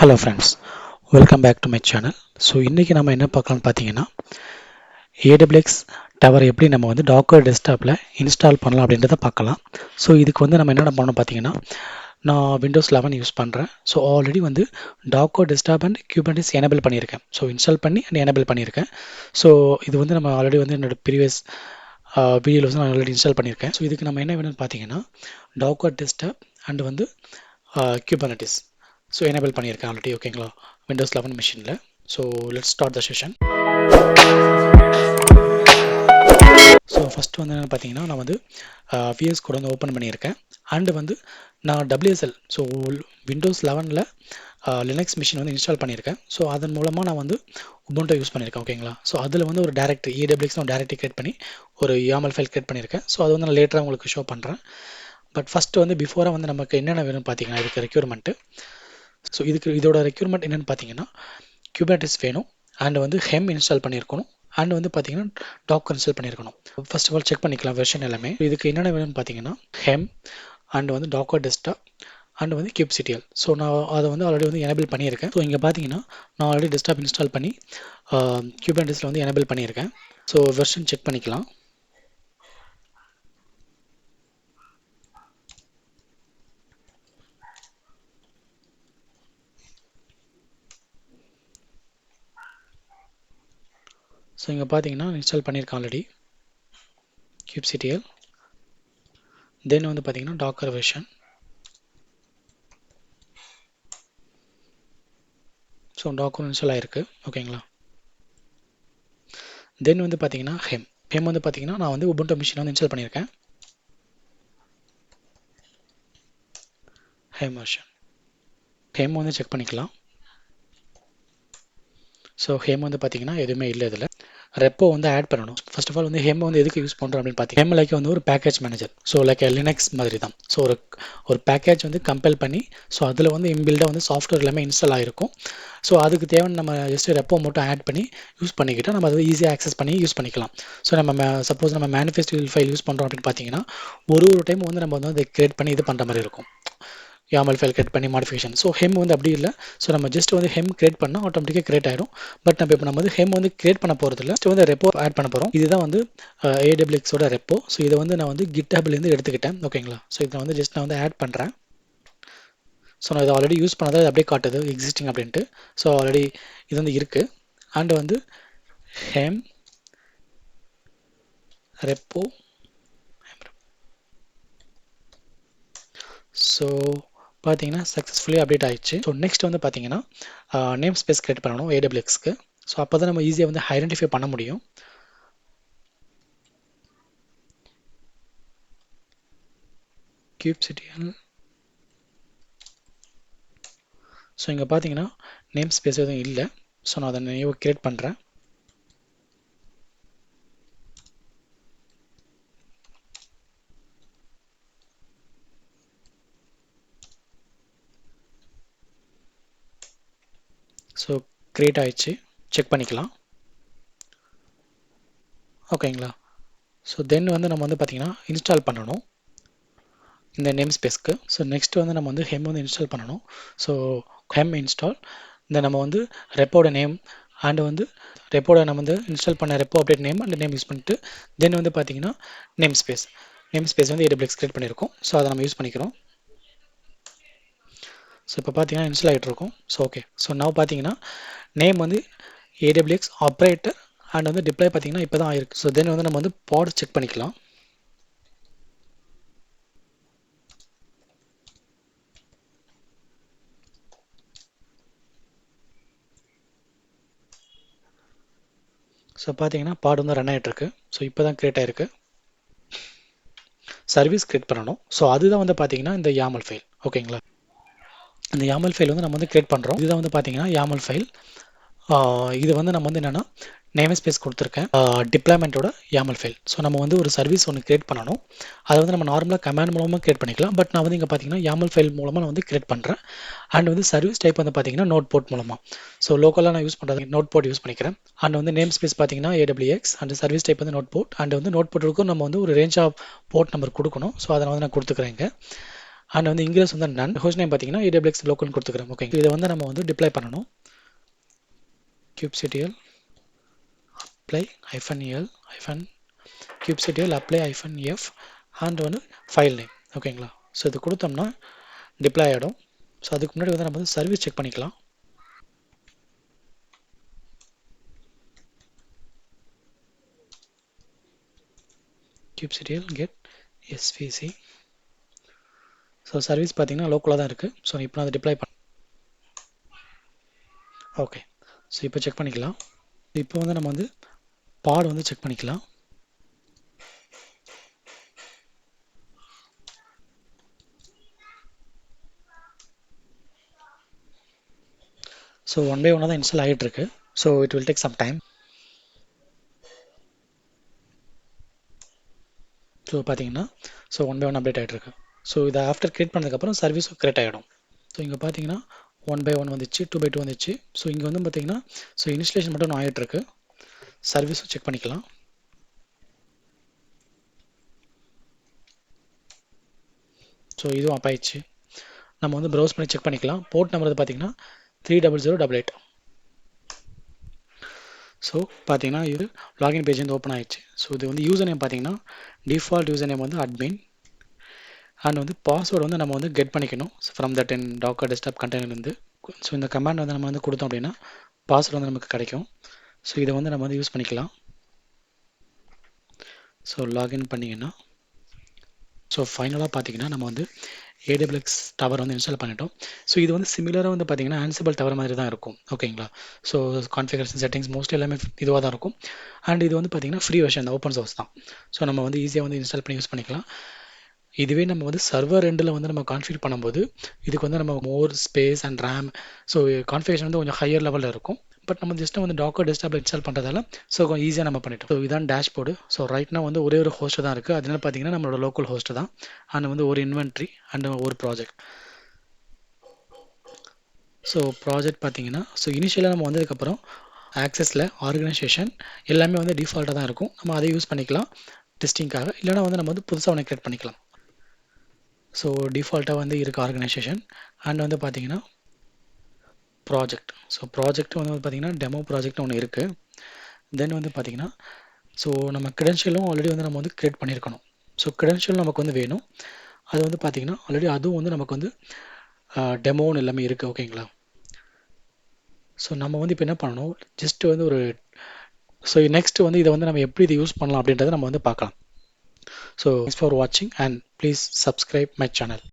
Hello friends, welcome back to my channel. So இன்னைக்கு நம்ம என்ன பார்க்கலாம்னு பார்த்தீங்கன்னா AWX Tower எப்படி நம்ம வந்து Docker டெஸ்க்டாப்பில் இன்ஸ்டால் பண்ணலாம் அப்படின்றத பார்க்கலாம். ஸோ இதுக்கு வந்து நம்ம என்னென்ன பண்ணணும் பார்த்தீங்கன்னா நான் Windows 11 யூஸ் பண்ணுறேன். ஸோ ஆல்ரெடி வந்து Docker desktop and Kubernetes enable பண்ணியிருக்கேன். ஸோ இன்ஸ்டால் பண்ணி அண்ட் எனேபிள் பண்ணியிருக்கேன். ஸோ இது வந்து நம்ம ஆல்ரெடி வந்து என்னோட ப்ரீவியஸ் வீடியோவில் வந்து நான் ஆல்ரெடி இன்ஸ்டால் பண்ணியிருக்கேன். ஸோ இதுக்கு நம்ம என்ன வேணும்னு பார்த்தீங்கன்னா Docker டெஸ்க்டாப் அண்ட் வந்து Kubernetes. ஸோ எனேபிள் பண்ணியிருக்கேன் ஆல்ரெடி. ஓகேங்களா, Windows 11 மிஷினில். So let's start the session. So first வந்து என்ன பார்த்தீங்கன்னா நான் வந்து VS கோட் வந்து ஓப்பன் பண்ணியிருக்கேன். அண்டு வந்து நான் WSL ஸோ Windows 11ல் லினக்ஸ் மிஷின் வந்து இன்ஸ்டால் பண்ணியிருக்கேன். ஸோ அதன் மூலமாக நான் வந்து உபுண்டு யூஸ் பண்ணியிருக்கேன். ஓகேங்களா, ஸோ அதில் வந்து ஒரு டேரக்டரி AWX ஒரு டேரக்டரி கிரியேட் பண்ணி ஒரு YAML ஃபைல் கிரியேட் பண்ணியிருக்கேன். ஸோ அது வந்து நான் லேட்டராக உங்களுக்கு ஷோ பண்ணுறேன். பட் ஃபஸ்ட்டு வந்து பிஃபோராக வந்து நமக்கு என்னென்ன வேணும்னு பார்த்தீங்கன்னா இதுக்கு ரெக்யூர்மெண்ட்டு. ஸோ இதோட ரெக்யூர்மெண்ட் என்னென்னு பார்த்தீங்கன்னா Kubernetes வேணும், அண்ட் வந்து Helm இன்ஸ்டால் பண்ணியிருக்கணும், அண்ட் வந்து பார்த்தீங்கன்னா Docker இன்ஸ்டால் பண்ணியிருக்கணும். ஃபர்ஸ்ட் ஆஃப் ஆல் செக் பண்ணிக்கலாம் வெர்ஷன் எல்லாமே. இதுக்கு என்னென்ன வேணும்னு பார்த்தீங்கன்னா Helm அண்ட் வந்து Docker டெஸ்க்டாப் அண்ட் வந்து Kubectl. ஸோ நான் அதை வந்து ஆல்ரெடி வந்து எனேபிள் பண்ணியிருக்கேன். ஸோ இங்கே பார்த்தீங்கன்னா நான் ஆல்ரெடி டெஸ்க்டாப் இன்ஸ்டால் பண்ணி Kubernetesல வந்து எனேபிள் பண்ணியிருக்கேன். ஸோ வெர்ஷன் செக் பண்ணிக்கலாம். ஸோ இங்கே பார்த்தீங்கன்னா இன்ஸ்டால் பண்ணியிருக்கேன் ஆல்ரெடி Kubectl. தென் வந்து பார்த்தீங்கன்னா Docker version. So Docker install ஆகிருக்கு. ஓகேங்களா, தென் வந்து பார்த்தீங்கன்னா Helm வந்து பார்த்தீங்கன்னா நான் வந்து உபுண்டு மிஷின் வந்து இன்ஸ்டால் பண்ணியிருக்கேன். Helm வெர்ஷன் வந்து செக் பண்ணிக்கலாம். ஸோ Helm வந்து பார்த்தீங்கன்னா எதுவுமே இல்லை. இதில் ரெப்போ வந்து ஆட் பண்ணணும். ஃபர்ஸ்ட் ஆஃப் ஆல் வந்து Helm வந்து எதுக்கு யூஸ் பண்ணுறோம் அப்படின்னு பார்த்தீங்கன்னா Helm லைக் வந்து ஒரு package manager. So like Linux மாதிரி தான். ஸோ ஒரு பேக்கேஜ் வந்து கம்பைல் பண்ணி ஸோ அதில் வந்து இன்பில்டாக வந்து சாஃப்ட்வேர் எல்லாமே இன்ஸ்டால் ஆகிருக்கும். ஸோ அதுக்கு தேவையான நம்ம ஜஸ்ட் ரெப்போ மட்டும் ஆட் பண்ணி யூஸ் பண்ணிக்கிட்டால் நம்ம அதை ஈஸியாக ஆக்சஸ் பண்ணி யூஸ் பண்ணிக்கலாம். ஸோ நம்ம சப்போஸ் நம்ம மேனிஃபெஸ்டோ ஃபைல் யூஸ் பண்ணுறோம் அப்படின்னு பார்த்தீங்கன்னா ஒரு டைம் வந்து நம்ம வந்து அதை கிரியேட் பண்ணி இது பண்ணுற மாதிரி இருக்கும். YAML ஃபைல் கிரியேட் பண்ணி மாடிஃபிகேஷன். ஸோ Helm வந்து அப்படி இல்லை. ஸோ நம்ம ஜஸ்ட் வந்து Helm கிரியேட் பண்ணால் ஆட்டோமேட்டிக்காக கிரியேட் ஆயிடும். பட் நம்ம வந்து Helm வந்து கிரியேட் பண்ண போகிறது இல்லை. ஜஸ்ட் வந்து ரெப்போ ஆட் பண்ண போகிறோம். இதுதான் வந்து AWX ஓட ரெப்போ. ஸோ இதை வந்து நான் வந்து GitHubலேருந்து எடுத்துக்கிட்டேன். ஓகேங்களா, ஸோ இதை வந்து ஜஸ்ட் நான் வந்து ஆட் பண்ணுறேன். ஸோ நான் இதை ஆல்ரெடி யூஸ் பண்ணதை அப்படியே காட்டுது எக்ஸிஸ்டிங் அப்படின்ட்டு. ஸோ ஆல்ரெடி இது வந்து இருக்குது. அண்ட் வந்து Helm ரெப்போ. ஸோ பார்த்தீங்கன்னா சக்ஸஸ்ஃபுல்லி அப்டேட் ஆயிடுச்சு. ஸோ நெக்ஸ்ட் வந்து பார்த்தீங்கன்னா நேம் ஸ்பேஸ் கிரியேட் பண்ணணும் AWXக்கு. ஸோ அப்போ தான் நம்ம ஈஸியாக வந்து ஐடென்டிஃபை பண்ண முடியும். Kubectl. ஸோ இங்கே பார்த்தீங்கன்னா நேம் ஸ்பேஸ் எதுவும் இல்லை. ஸோ நான் அதை நியூ கிரியேட் பண்ணுறேன். ஸோ கிரியேட் ஆயிடுச்சு, செக் பண்ணிக்கலாம். ஓகேங்களா, ஸோ தென் வந்து நம்ம வந்து பார்த்தீங்கன்னா இன்ஸ்டால் பண்ணணும் இந்த நேம் ஸ்பேஸ்க்கு. ஸோ நெக்ஸ்ட் வந்து நம்ம வந்து Helm வந்து இன்ஸ்டால் பண்ணணும். ஸோ Helm இன்ஸ்டால், இந்த நம்ம வந்து ரெப்போட நேம் அண்ட் வந்து ரெப்போட நம்ம வந்து இன்ஸ்டால் பண்ண repo update name and name use பண்ணிட்டு தென் வந்து பார்த்தீங்கன்னா நேம் ஸ்பேஸ் வந்து AWX கிரியேட் பண்ணியிருக்கோம். ஸோ அதை நம்ம யூஸ் பண்ணிக்கிறோம். ஸோ இப்போ பார்த்தீங்கன்னா இன்ஸ்டால் ஆகிட்டு இருக்கும். ஸோ ஓகே, ஸோ நான் பார்த்தீங்கன்னா நேம் வந்து AWX ஆப்ரேட்டர் அண்ட் வந்து டிப்ளாய் பார்த்தீங்கன்னா இப்போ தான் ஆயிருக்கு. ஸோ தென் வந்து நம்ம வந்து பாட் செக் பண்ணிக்கலாம். ஸோ பார்த்தீங்கன்னா பாட் வந்து ரன் ஆகிட்டு இருக்கு. ஸோ இப்போ தான் கிரியேட் ஆயிருக்கு. சர்வீஸ் கிரியேட் பண்ணணும். ஸோ அதுதான் வந்து பார்த்தீங்கன்னா இந்த YAML ஃபைல். ஓகேங்களா, இந்த YAML ஃபைல் வந்து நம்ம வந்து கிரியேட் பண்ணுறோம். இதுதான் வந்து பார்த்தீங்கன்னா YAML ஃபைல். இது வந்து நம்ம வந்து என்னென்னா நேம் ஸ்பேஸ் கொடுத்துருக்கேன் டிப்ளாய்மெண்ட்டோட YAML ஃபைல். ஸோ நம்ம வந்து ஒரு சர்வீஸ் ஒன்று கிரியேட் பண்ணணும். அதை வந்து நம்ம நார்மலாக கமாண்ட் மூலமாக கிரியேட் பண்ணிக்கலாம். பட் நான் வந்து இங்கே பார்த்தீங்கன்னா YAML ஃபைல் மூலமாக நான் வந்து கிரியேட் பண்ணுறேன். அண்ட் வந்து சர்வீஸ் டைப் வந்து பார்த்தீங்கன்னா NodePort மூலமாக. ஸோ லோக்கலாக நான் யூஸ் பண்ணுறது NodePort யூஸ் பண்ணிக்கிறேன். அண்ட் வந்து நேம் ஸ்பேஸ் பார்த்தீங்கன்னா AWX அண்ட் சர்வீஸ் டைப் வந்து NodePort. அண்ட் வந்து NodePortக்கும் நம்ம வந்து ஒரு ரேஞ்ச் ஆஃப் போர்ட் நம்பர் கொடுக்கணும். ஸோ அதை வந்து நான் கொடுத்துக்கிறேங்க. அண்ட் வந்து இங்கிலீஷ் வந்து நன். ஹோஸ்ட் நேம் பார்த்தீங்கன்னா AWX லோக்கல்னு கொடுத்துக்கிறோம். ஓகே, இதை வந்து நம்ம வந்து டிப்ளை பண்ணணும். kubectl apply -l kubectl apply -f and வந்து ஃபைல் நேம். ஓகேங்களா? ஸோ இது கொடுத்தோம்னா டிப்ளை ஆகிடும். ஸோ அதுக்கு முன்னாடி வந்து நம்ம வந்து சர்வீஸ் செக் பண்ணிக்கலாம். kubectl get svc. So service பார்த்தீங்கன்னா லோக்கலாக தான் இருக்குது. ஸோ இப்போ நான் அதை டிப்ளை பண்ண. ஓகே, ஸோ இப்போ செக் பண்ணிக்கலாம். இப்போ வந்து நம்ம வந்து பாட் வந்து செக் பண்ணிக்கலாம். ஸோ ஒன் பை ஒன்னாக தான் இன்ஸ்டால் ஆகிட்டு இருக்கு. So it will take some time. So பார்த்தீங்கன்னா so one by one update ஆகிட்டு இருக்கு. ஸோ இதை ஆஃப்டர் கிரியேட் பண்ணதுக்கப்புறம் சர்வீஸும் கிரியேட் ஆகிடும். ஸோ இங்கே பார்த்தீங்கன்னா 1/1 வந்துச்சு, 2/2 வந்துச்சு. ஸோ இங்கே வந்து பார்த்தீங்கன்னா ஸோ இன்ஸ்டலேஷன் மட்டும் ஆகிட்டு இருக்கு. சர்வீஸும் செக் பண்ணிக்கலாம். ஸோ இதுவும் அப் ஆயிடுச்சு. நம்ம வந்து ப்ரௌஸ் பண்ணி செக் பண்ணிக்கலாம். போர்ட் நம்பர் பார்த்தீங்கன்னா 30088. ஸோ பார்த்தீங்கன்னா இது லாகின் பேஜ் வந்து ஓப்பன் ஆயிடுச்சு. ஸோ இது வந்து யூசர் நேம் பார்த்தீங்கன்னா டிஃபால்ட் யூசர் நேம் வந்து அட்மின். அண்ட் வந்து பாஸ்வேர்டு வந்து நம்ம வந்து கெட் பண்ணிக்கணும் from that in docker desktop கண்டெய்னர்லேருந்து. ஸோ இந்த கமாண்ட் வந்து நம்ம வந்து கொடுத்தோம் அப்படின்னா பாஸ்வேர்டு வந்து நமக்கு கிடைக்கும். ஸோ இதை வந்து நம்ம வந்து யூஸ் பண்ணிக்கலாம். ஸோ லாகின் பண்ணிங்கன்னா ஸோ ஃபைனலாக பார்த்தீங்கன்னா நம்ம வந்து AWX டவர் வந்து இன்ஸ்டால் பண்ணிட்டோம். ஸோ இது வந்து சிமிலராக வந்து பார்த்தீங்கன்னா Ansible டவர் மாதிரி தான் இருக்கும். ஓகேங்களா? ஸோ கான்ஃபிகரேஷன் செட்டிங்ஸ் மோஸ்ட்லி எல்லாமே இதுவாக தான் இருக்கும். அண்ட் இது வந்து பார்த்தீங்கன்னா ஃப்ரீ வெர்ஷன் தான், ஓப்பன் சோர்ஸ் தான். ஸோ நம்ம வந்து ஈஸியாக வந்து இன்ஸ்டால் பண்ணி யூஸ் பண்ணிக்கலாம். இதுவே நம்ம வந்து சர்வர் ரெண்டில் வந்து நம்ம கான்ஃபிகர் பண்ணும்போது இதுக்கு வந்து நம்ம மோர் space and RAM, so configuration வந்து கொஞ்சம் ஹையர் லெவலில் இருக்கும். பட் நம்ம ஜஸ்ட் வந்து டாக்கர் டெஸ்க்டாப்பில் இன்ஸ்டால் பண்ணுறதால ஸோ கொஞ்சம் ஈஸியாக நம்ம பண்ணிட்டோம். ஸோ இதான் டேஷ்போர்டு. ஸோ ரைட்னா வந்து ஒரே ஒரு ஹோஸ்ட் தான் இருக்குது. அதனால பார்த்தீங்கன்னா நம்மளோட லோக்கல் ஹோஸ்ட் தான். அண்ட் வந்து ஒரு இன்வென்ட்ரி அண்ட் ஒரு ப்ராஜெக்ட். ஸோ ப்ராஜெக்ட் பார்த்தீங்கன்னா ஸோ இனிஷியலாக நம்ம வந்ததுக்கப்புறம் ஆக்சஸில் ஆர்கனைசேஷன் எல்லாமே வந்து டிஃபால்ட்டாக தான் இருக்கும். நம்ம அதை யூஸ் பண்ணிக்கலாம் டெஸ்டிங்காக. இல்லைனா வந்து நம்ம வந்து புதுசாக ஒன்று கிரியேட் பண்ணிக்கலாம். ஸோ டிஃபால்ட்டாக வந்து இருக்குது ஆர்கனைசேஷன். அண்ட் வந்து பார்த்தீங்கன்னா ப்ராஜெக்ட். ஸோ ப்ராஜெக்ட் வந்து பார்த்தீங்கன்னா டெமோ ப்ராஜெக்ட் ஒன்று இருக்குது. தென் வந்து பார்த்தீங்கன்னா ஸோ நம்ம க்ரெடென்ஷியலும் ஆல்ரெடி வந்து நம்ம வந்து கிரியேட் பண்ணியிருக்கணும். ஸோ க்ரெடென்ஷியல் நமக்கு வந்து வேணும். அது வந்து பார்த்தீங்கன்னா ஆல்ரெடி அதுவும் வந்து நமக்கு வந்து டெமோன்னு எல்லாமே இருக்குது. ஓகேங்களா? ஸோ நம்ம வந்து இப்போ என்ன பண்ணணும், ஜஸ்ட் வந்து ஒரு ஸோ நெக்ஸ்ட் வந்து இதை வந்து நம்ம எப்படி இதை யூஸ் பண்ணலாம் அப்படின்றத நம்ம வந்து பார்க்கலாம். ஸோ தேங்க்ஸ் ஃபார் வாட்சிங் and please subscribe my channel.